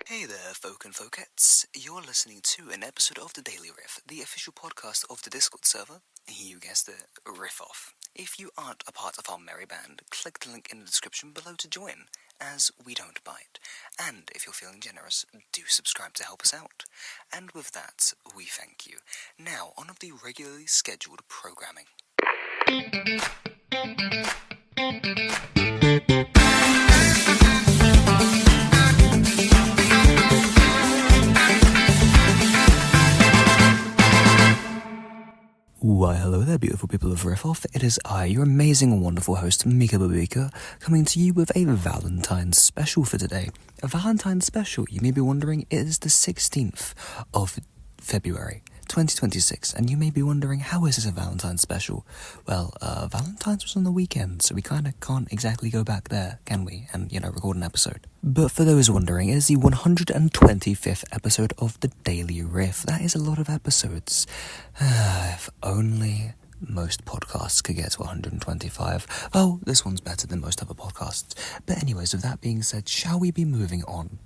Hey there, folk and folkettes. You're listening to an episode of The Daily Riff, the official podcast of the Discord server. You guessed it, Riff-Off. If you aren't a part of our merry band, click the link in the description below to join, as we don't bite. And if you're feeling generous, do subscribe to help us out. And with that, we thank you. Now, on of the regularly scheduled programming. Why, hello there, beautiful people of Riff-Off. It is I, your amazing and wonderful host, Mika Babika, coming to you with a Valentine special for today. A Valentine special, you may be wondering, it is the 16th of February, 2026, and you may be wondering, how is this a Valentine special? Well, Valentine's was on the weekend, so we kinda can't exactly go back there, can we, and, record an episode. But for those wondering, it is the 125th episode of the Daily Riff. That is a lot of episodes. If only most podcasts could get to 125. Oh, this one's better than most other podcasts. But anyways, with that being said, shall we be moving on?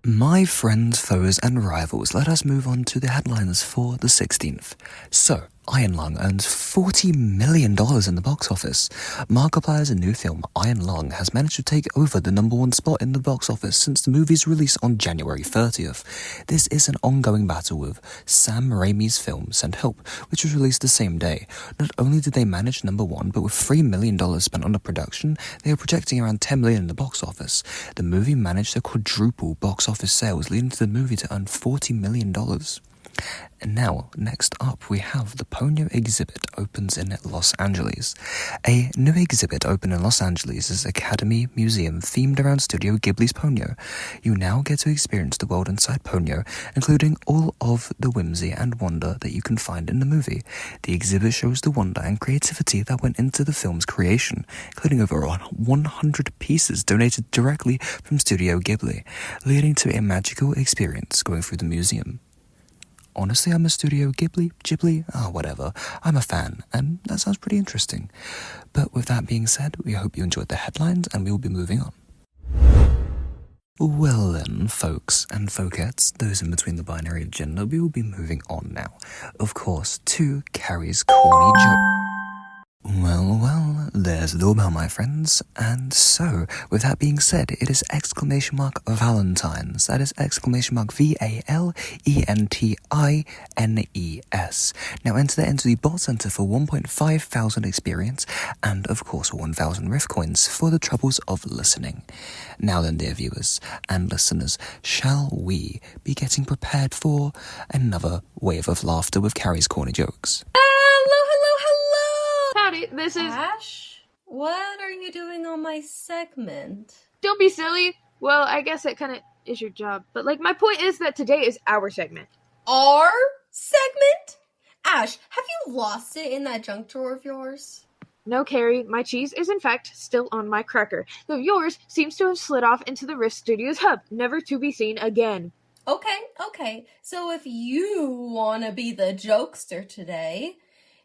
My friends, foes, and rivals, let us move on to the headlines for the 16th. So, Iron Lung earns $40 million in the box office. Markiplier's new film, Iron Lung, has managed to take over the #1 spot in the box office since the movie's release on January 30th. This is an ongoing battle with Sam Raimi's film, Send Help, which was released the same day. Not only did they manage #1, but with $3 million spent on the production, they are projecting around $10 million in the box office. The movie managed to quadruple box office sales, leading to the movie to earn $40 million. And now, next up, we have the Ponyo exhibit opens in Los Angeles. A new exhibit opened in Los Angeles' Academy Museum themed around Studio Ghibli's Ponyo. You now get to experience the world inside Ponyo, including all of the whimsy and wonder that you can find in the movie. The exhibit shows the wonder and creativity that went into the film's creation, including over 100 pieces donated directly from Studio Ghibli, leading to a magical experience going through the museum. Honestly, I'm a Studio Ghibli, whatever. I'm a fan, and that sounds pretty interesting. But with that being said, we hope you enjoyed the headlines, and we will be moving on. Well then, folks and folkettes, those in between the binary of gender, we will be moving on now. Of course, to Carrie's corny joke. Well, there's the doorbell, my friends. And so, with that being said, it is Valentines. That is Valentines. Now enter that into the bot center for 1,500 experience, and of course 1,000 Riff coins for the troubles of listening. Now then, dear viewers and listeners, shall we be getting prepared for another wave of laughter with Carrie's corny jokes? Howdy, this is... Ash? What are you doing on my segment? Don't be silly. Well, I guess that kind of is your job. But, my point is that today is our segment. Our segment? Ash, have you lost it in that junk drawer of yours? No, Carrie, my cheese is in fact still on my cracker, though yours seems to have slid off into the Rift Studios hub, never to be seen again. Okay. So if you want to be the jokester today,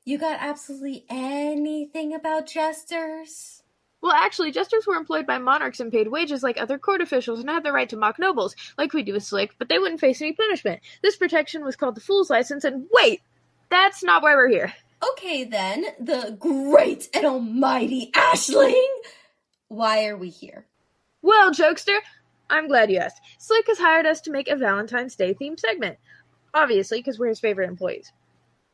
you got absolutely anything about jesters? Well, actually, jesters were employed by monarchs and paid wages like other court officials and had the right to mock nobles, like we do with Slick, but they wouldn't face any punishment. This protection was called the Fool's License, and wait! That's not why we're here. Okay then, the great and almighty Ashling! Why are we here? Well, jokester, I'm glad you asked. Slick has hired us to make a Valentine's Day themed segment. Obviously, because we're his favorite employees.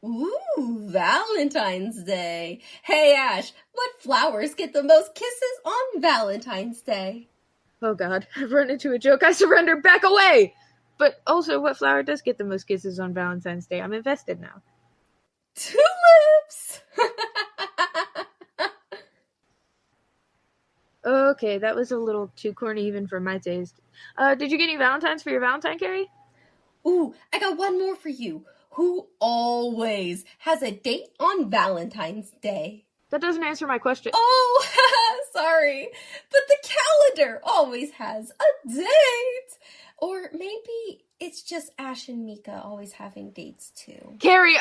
Ooh, Valentine's Day. Hey, Ash, what flowers get the most kisses on Valentine's Day? Oh, God, I've run into a joke. I surrender. Back away! But also, what flower does get the most kisses on Valentine's Day? I'm invested now. Tulips! Okay, that was a little too corny even for my taste. Did you get any Valentines for your Valentine, Carrie? Ooh, I got one more for you. Who always has a date on Valentine's Day? That doesn't answer my question. Oh, sorry. But the calendar always has a date. Or maybe it's just Ash and Mika always having dates too. Carrie,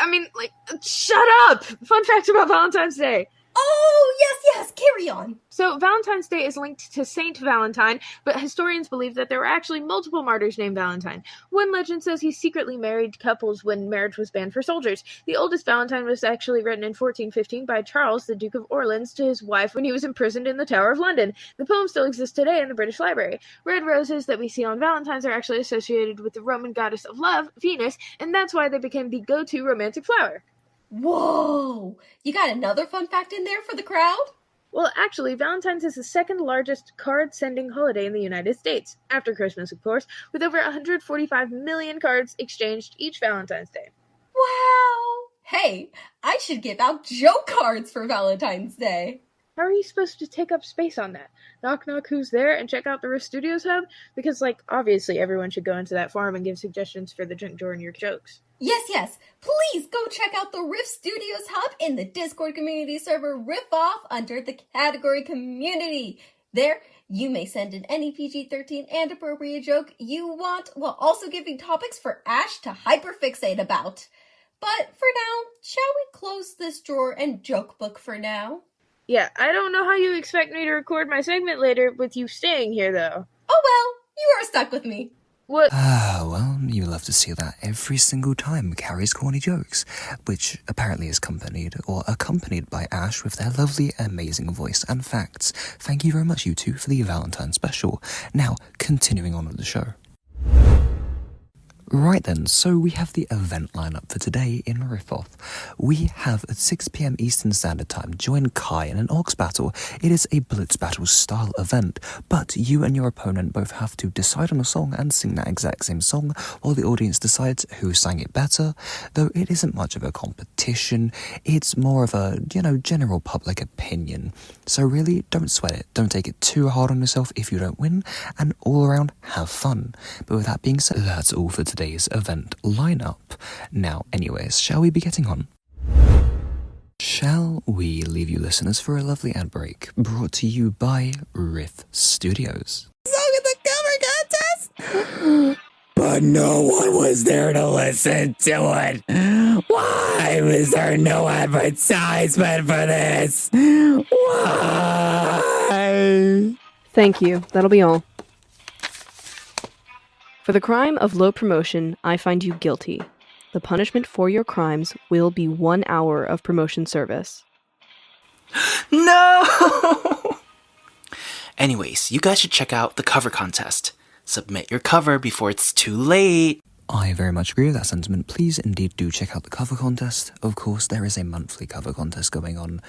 shut up! Fun facts about Valentine's Day. Oh, yes, carry on. So Valentine's Day is linked to Saint Valentine, but historians believe that there were actually multiple martyrs named Valentine. One legend says he secretly married couples when marriage was banned for soldiers. The oldest Valentine was actually written in 1415 by Charles, the Duke of Orleans, to his wife when he was imprisoned in the Tower of London. The poem still exists today in the British Library. Red roses that we see on Valentine's are actually associated with the Roman goddess of love, Venus, and that's why they became the go-to romantic flower. Whoa! You got another fun fact in there for the crowd? Well, actually, Valentine's is the second largest card-sending holiday in the United States, after Christmas, of course, with over 145 million cards exchanged each Valentine's Day. Wow! Hey, I should give out joke cards for Valentine's Day. How are you supposed to take up space on that? Knock knock, who's there? And check out the Riff Studios hub? Because, obviously everyone should go into that forum and give suggestions for the junk drawer in your jokes. Yes. Please go check out the Riff Studios hub in the Discord community server Riff-Off under the category Community. There, you may send in any PG-13 and appropriate joke you want, while also giving topics for Ash to hyperfixate about. But for now, shall we close this drawer and joke book for now? Yeah, I don't know how you expect me to record my segment later with you staying here, though. Oh well, you are stuck with me. What? Well, you love to see that every single time Carrie's corny jokes, which apparently is accompanied by Ash with their lovely, amazing voice and facts. Thank you very much, you two, for the Valentine special. Now, continuing on with the show. Right then, so we have the event lineup for today in Riff-Off. We have at 6 PM Eastern Standard Time, join Kai in an Ox battle. It is a Blitz battle style event, but you and your opponent both have to decide on a song and sing that exact same song while the audience decides who sang it better, though it isn't much of a competition. It's more of a, general public opinion. So really, don't sweat it. Don't take it too hard on yourself if you don't win, and all around, have fun. But with that being said, that's all for today's event lineup. Now, anyways, shall we be getting on? Shall we leave you listeners for a lovely ad break brought to you by Riff Studios? Song in the cover contest? But no one was there to listen to it. Why was there no advertisement for this? Why? Thank you. That'll be all. For the crime of low promotion, I find you guilty. The punishment for your crimes will be 1 hour of promotion service. No! Anyways, you guys should check out the cover contest. Submit your cover before it's too late. I very much agree with that sentiment. Please indeed do check out the cover contest. Of course, there is a monthly cover contest going on,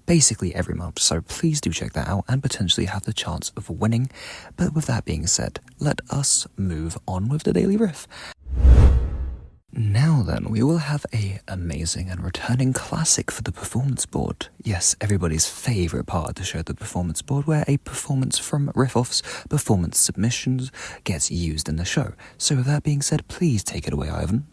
basically every month, so please do check that out and potentially have the chance of winning. But with that being said, let us move on with the Daily Riff. Now then, we will have a amazing and returning classic for the performance board. Yes, everybody's favourite part of the show, the performance board, where a performance from Riff-Off's performance submissions gets used in the show. So with that being said, please take it away, Ivan.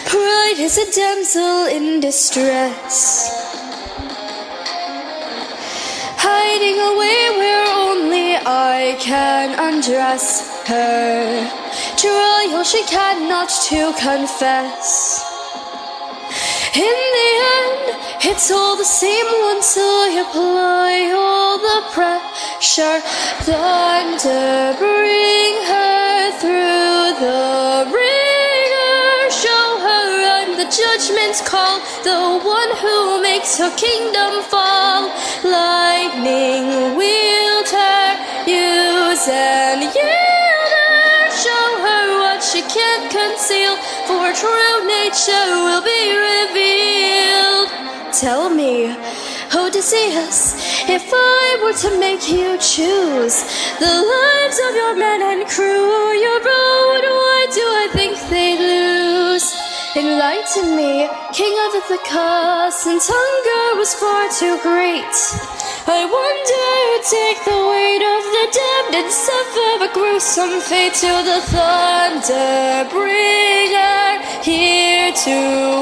Pride is a damsel in distress, hiding away where only I can undress her. Trial she cannot to confess. In the end, it's all the same once I apply all the pressure. Time to bring her through the ringer. Show her I'm the judgment call, the one who makes her kingdom fall. Lightning wielder, use and yield her. Show her what she can't conceal, for true nature will be revealed. Tell me, Odysseus, if I were to make you choose the lives of your men and crew, your road, why do I think they'd lose? Enlighten me, king of Ithaca, since hunger was far too great. I wonder who take the weight of the damned and suffer a gruesome fate till the thunder bringer here to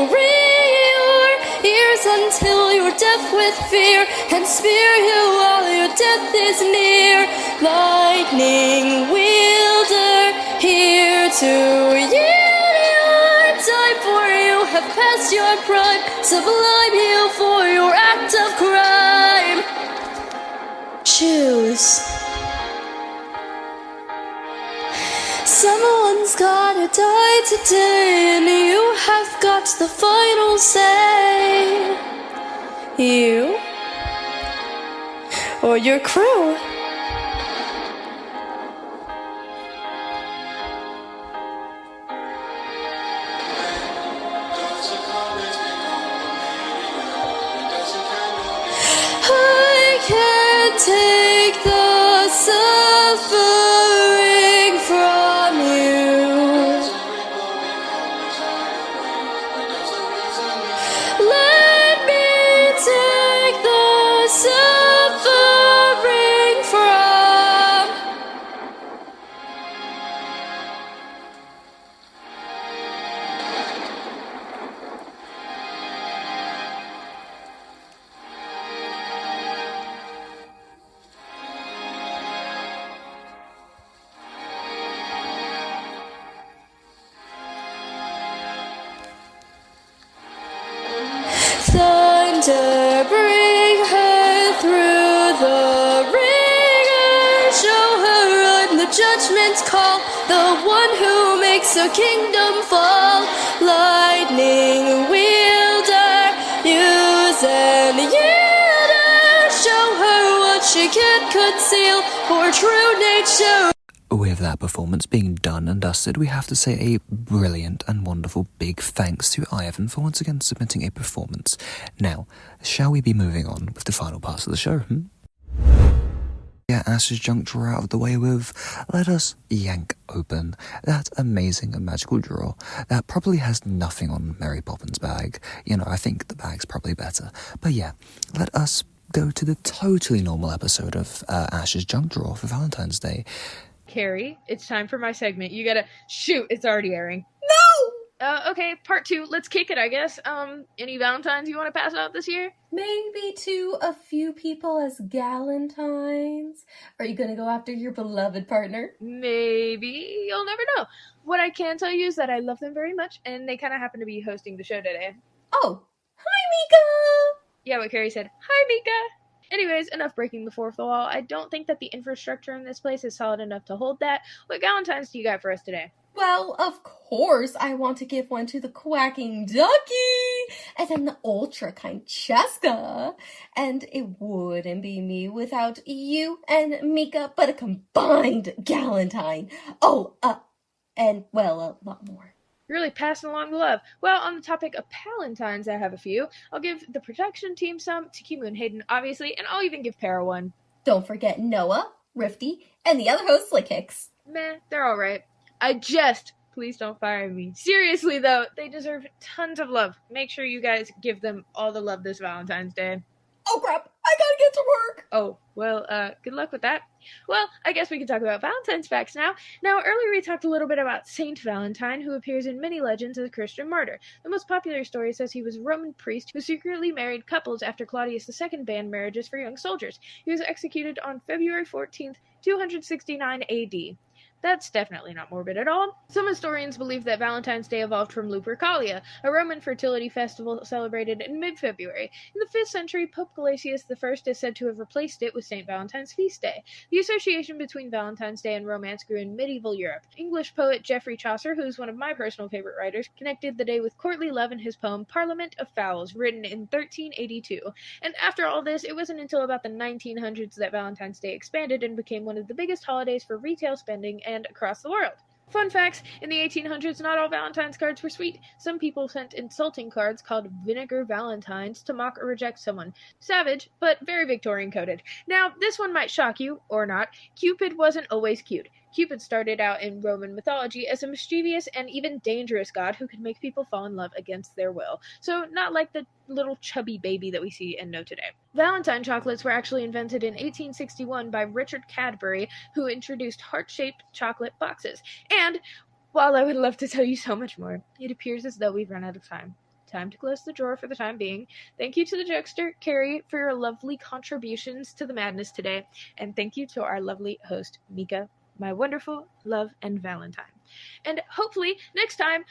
ring your ears until you're deaf with fear and spear you while your death is near. Lightning wielder here to yield your time, for you have passed your prime. Sublime you for your act of crime. Choose. Someone's gotta die today, and you have got the final say. You or your crew. I can't take the suffering from you. Let me take the suffering from. Thunder, bring her through the ringer. Show her on the judgment call, the one who makes a kingdom fall. Lightning wielder, use and yielder. Show her what she can't conceal, for true nature. With that performance being done and dusted, we have to say a brilliant and wonderful big thanks to Ivan for once again submitting a performance. Now, shall we be moving on with the final parts of the show? Get Ash's junk drawer out of the way with, let us yank open that amazing and magical drawer that probably has nothing on Mary Poppins' bag. You know, I think the bag's probably better. But yeah, let us go to the totally normal episode of Ash's junk drawer for Valentine's Day. Carrie, it's time for my segment. You gotta shoot. It's already airing. No! Okay, part 2. Let's kick it, I guess. Any Valentines you want to pass out this year? Maybe to a few people as galentines. Are you gonna go after your beloved partner? Maybe. You'll never know. What I can tell you is that I love them very much, and they kind of happen to be hosting the show today. Oh, hi Mika! Yeah, what Carrie said. Hi, Mika! Anyways, enough breaking the fourth wall. I don't think that the infrastructure in this place is solid enough to hold that. What Valentines do you got for us today? Well, of course, I want to give one to the quacking ducky, and then the ultra kind Cheska. And it wouldn't be me without you and Mika, but a combined galentine. Oh, and well, a lot more. Really passing along the love. Well, on the topic of Palentines, I have a few. I'll give the production team some, Takimu and Hayden, obviously, and I'll even give Para one. Don't forget Noah, Rifty, and the other host, Slick Hicks. Meh, they're alright. Please don't fire me. Seriously, though, they deserve tons of love. Make sure you guys give them all the love this Valentine's Day. Oh crap, I gotta get to work! Oh, well, good luck with that. Well, I guess we can talk about Valentine's facts now. Now, earlier we talked a little bit about Saint Valentine, who appears in many legends as a Christian martyr. The most popular story says he was a Roman priest who secretly married couples after Claudius II banned marriages for young soldiers. He was executed on February 14th, 269 AD. That's definitely not morbid at all. Some historians believe that Valentine's Day evolved from Lupercalia, a Roman fertility festival celebrated in mid-February. In the 5th century, Pope Gelasius I is said to have replaced it with St. Valentine's feast day. The association between Valentine's Day and romance grew in medieval Europe. English poet Geoffrey Chaucer, who is one of my personal favorite writers, connected the day with courtly love in his poem Parliament of Fowls, written in 1382. And after all this, it wasn't until about the 1900s that Valentine's Day expanded and became one of the biggest holidays for retail spending and across the world. Fun facts, in the 1800s, not all Valentine's cards were sweet. Some people sent insulting cards called vinegar valentines to mock or reject someone. Savage, but very Victorian coded. Now, this one might shock you, or not. Cupid wasn't always cute. Cupid started out in Roman mythology as a mischievous and even dangerous god who could make people fall in love against their will. So not like the little chubby baby that we see and know today. Valentine chocolates were actually invented in 1861 by Richard Cadbury, who introduced heart-shaped chocolate boxes. And while I would love to tell you so much more, it appears as though we've run out of time. Time to close the drawer for the time being. Thank you to the jokester, Carrie, for your lovely contributions to the madness today. And thank you to our lovely host, Mika, my wonderful love and Valentine. And hopefully next time,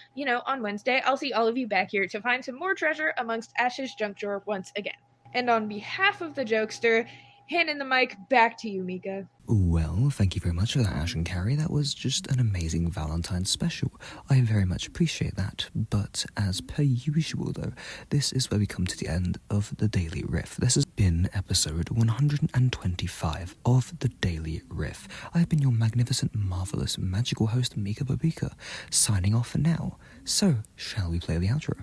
on Wednesday, I'll see all of you back here to find some more treasure amongst Ash's junk drawer once again. And on behalf of the jokester, handing the mic back to you, Mika. Well, thank you very much for that, Ash and Carrie. That was just an amazing Valentine's special. I very much appreciate that. But as per usual, though, this is where we come to the end of the Daily Riff. This has been episode 125 of the Daily Riff. I have been your magnificent, marvelous, magical host, Mika Babika, signing off for now. So, shall we play the outro?